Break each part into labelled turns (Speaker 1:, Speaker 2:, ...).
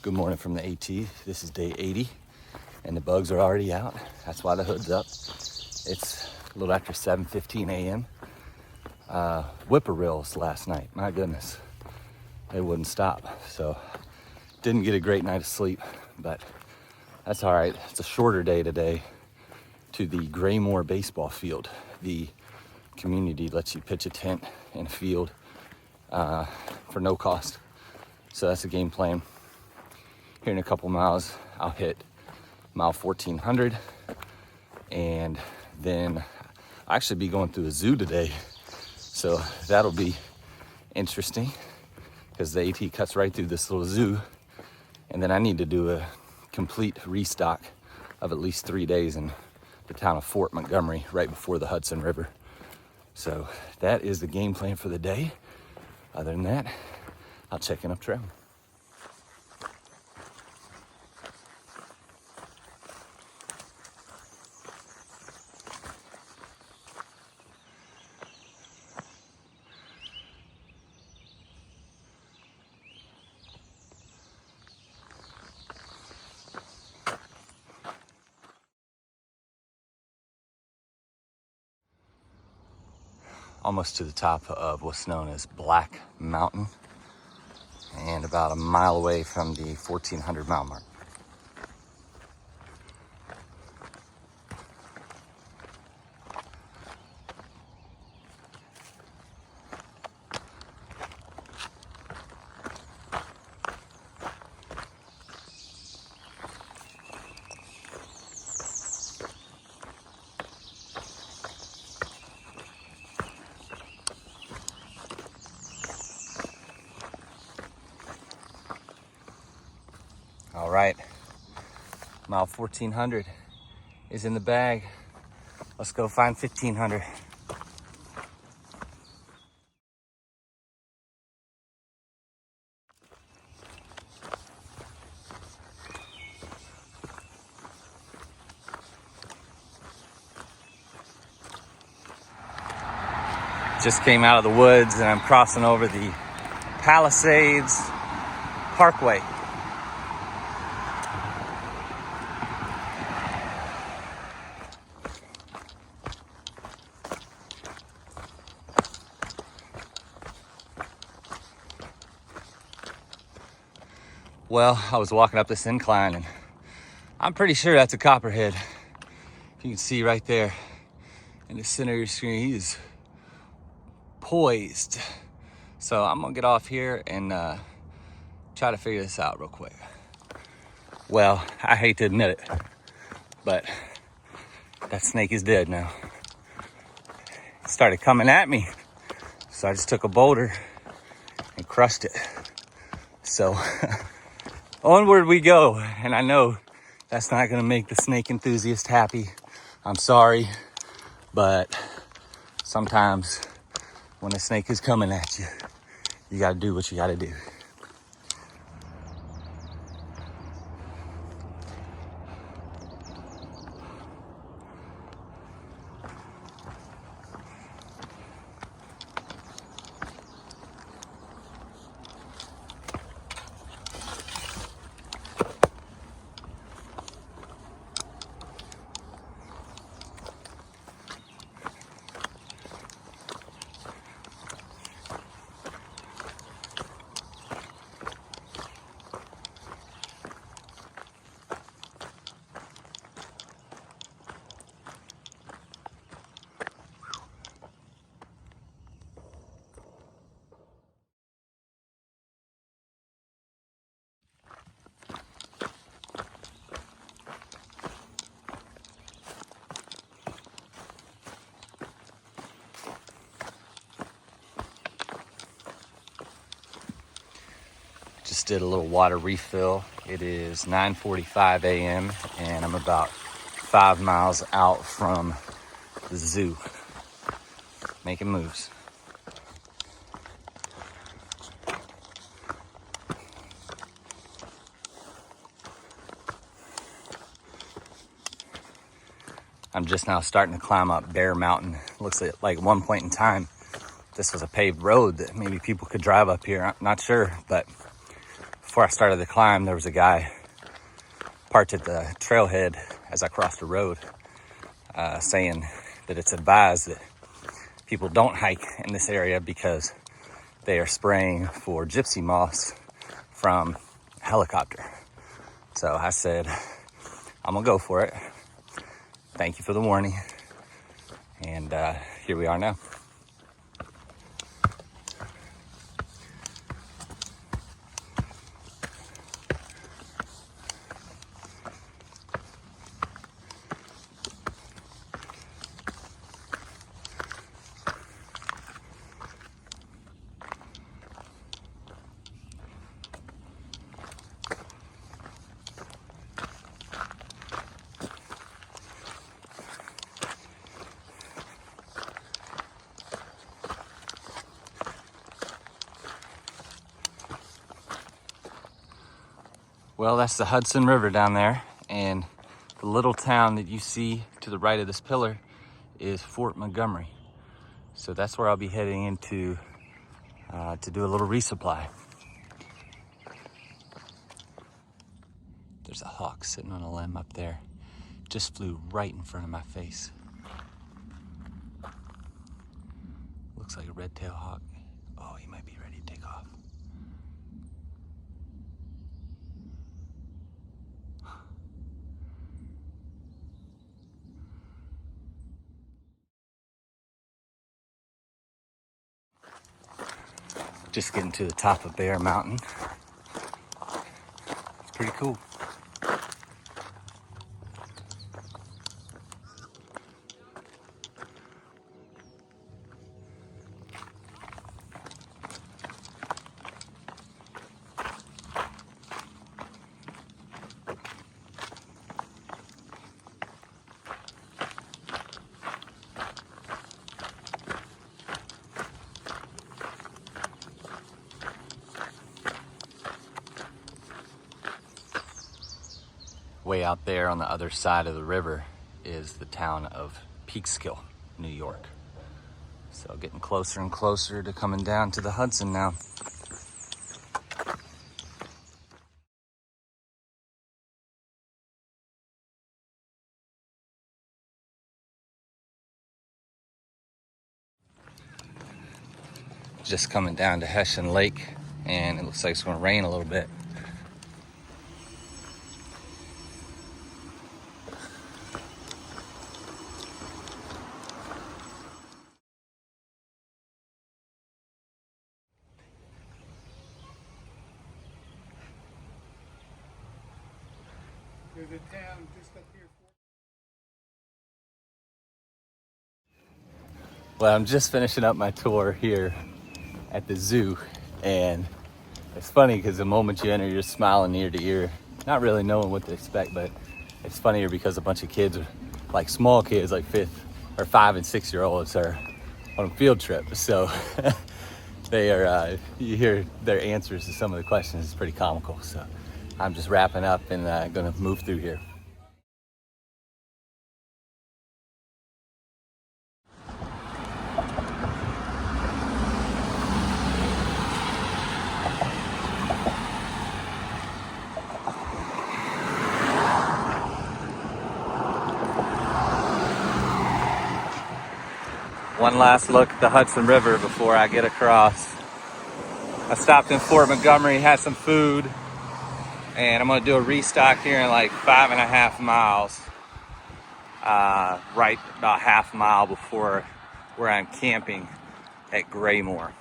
Speaker 1: Good morning from the AT. This is day 80 and the bugs are already out. That's why the hood's up. It's a little after 7:15 a.m. Whippoorwills last night, my goodness. They wouldn't stop. So didn't get a great night of sleep, but that's all right. It's a shorter day today to the Graymoor baseball field. The community lets you pitch a tent in a field for no cost. So that's the game plan. Here in a couple miles, I'll hit mile 1400, and then I'll actually be going through a zoo today. So that'll be interesting because the AT cuts right through this little zoo, and then I need to do a complete restock of at least 3 days in the town of Fort Montgomery right before the Hudson River. So that is the game plan for the day. Other than that, I'll check in up trail. Almost to the top of what's known as Black Mountain, and about a mile away from the 1400 mile mark. All right, mile 1400 is in the bag. Let's go find 1500. Just came out of the woods and I'm crossing over the Palisades Parkway. Well, I was walking up this incline and I'm pretty sure that's a copperhead. You can see right there in the center of your screen, he is poised. So I'm gonna get off here and try to figure this out real quick. Well, I hate to admit it, but that snake is dead now. It started coming at me, so I just took a boulder and crushed it. So onward we go, and I know that's not gonna make the snake enthusiast happy. I'm sorry, but sometimes when a snake is coming at you, you gotta do what you gotta do. Just did a little water refill. It is 9:45 a.m. and I'm about 5 miles out from the zoo, making moves. I'm just now starting to climb up Bear Mountain. Looks like one point in time, this was a paved road that maybe people could drive up here. I'm not sure, but before I started the climb, there was a guy parked at the trailhead as I crossed the road, saying that it's advised that people don't hike in this area because they are spraying for gypsy moths from a helicopter. So I said, I'm gonna go for it. Thank you for the warning. And here we are now. Well, that's the Hudson River down there, and the little town that you see to the right of this pillar is Fort Montgomery. So that's where I'll be heading into to do a little resupply. There's a hawk sitting on a limb up there. Just flew right in front of my face. Looks like a red-tailed hawk. Oh, he might be ready to take off. Just getting to the top of Bear Mountain. It's pretty cool. Way out there on the other side of the river is the town of Peekskill, New York. So getting closer and closer to coming down to the Hudson now. Just coming down to Hessian Lake, and it looks like it's going to rain a little bit.
Speaker 2: There's a town just up here.
Speaker 1: Well, I'm just finishing up my tour here at the zoo, and it's funny because the moment you enter, you're smiling ear to ear, not really knowing what to expect, but it's funnier because a bunch of kids, like small kids, like 5 and 6 year olds, are on a field trip. So they are, you hear their answers to some of the questions. It's pretty comical. So I'm just wrapping up and gonna move through here. One last look at the Hudson River before I get across. I stopped in Fort Montgomery, had some food, and I'm gonna do a restock here in like 5.5 miles. Right about half a mile before where I'm camping at Graymoor.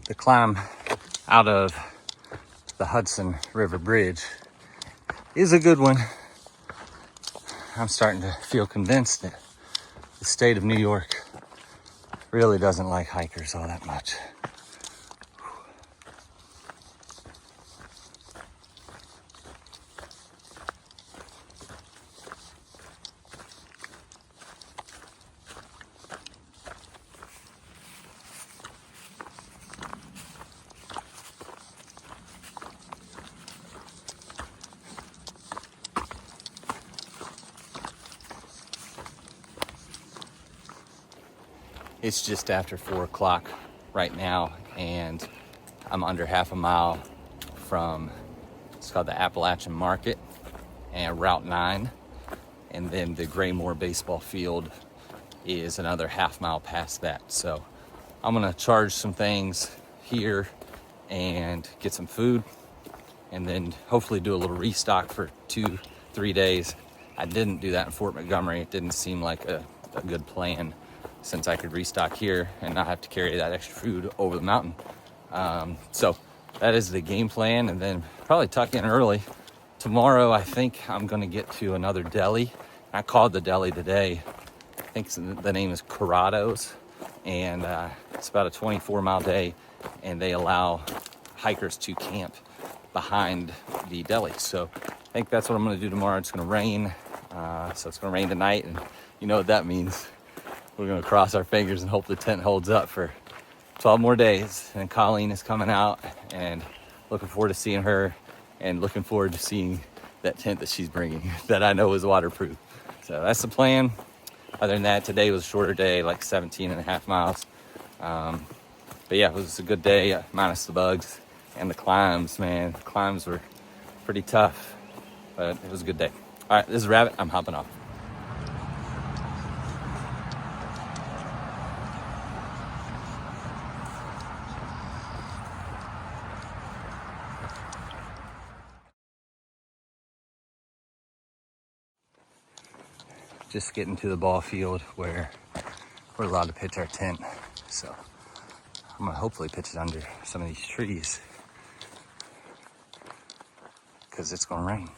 Speaker 1: The climb out of the Hudson River Bridge is a good one. I'm starting to feel convinced that the state of New York really doesn't like hikers all that much. It's just after 4 o'clock right now, and I'm under half a mile from, it's called the Appalachian Market and Route 9. And then the Graymoor baseball field is another half mile past that. So I'm gonna charge some things here and get some food, and then hopefully do a little restock for 2-3 days. I didn't do that in Fort Montgomery. It didn't seem like a good plan, since I could restock here and not have to carry that extra food over the mountain. So that is the game plan, and then probably tuck in early. Tomorrow, I think I'm gonna get to another deli. I called the deli today. I think the name is Corrado's, and it's about a 24-mile day, and they allow hikers to camp behind the deli. So I think that's what I'm gonna do tomorrow. It's gonna rain, so it's gonna rain tonight, and you know what that means. We're gonna cross our fingers and hope the tent holds up for 12 more days. And Colleen is coming out, and looking forward to seeing her, and looking forward to seeing that tent that she's bringing that I know is waterproof. So that's the plan. Other than that, today was a shorter day, like 17.5 miles. But yeah, it was a good day, minus the bugs and the climbs, man. The climbs were pretty tough, but it was a good day. All right, this is Rabbit. I'm hopping off. Just getting to the ball field where we're allowed to pitch our tent. So I'm gonna hopefully pitch it under some of these trees, because it's gonna rain.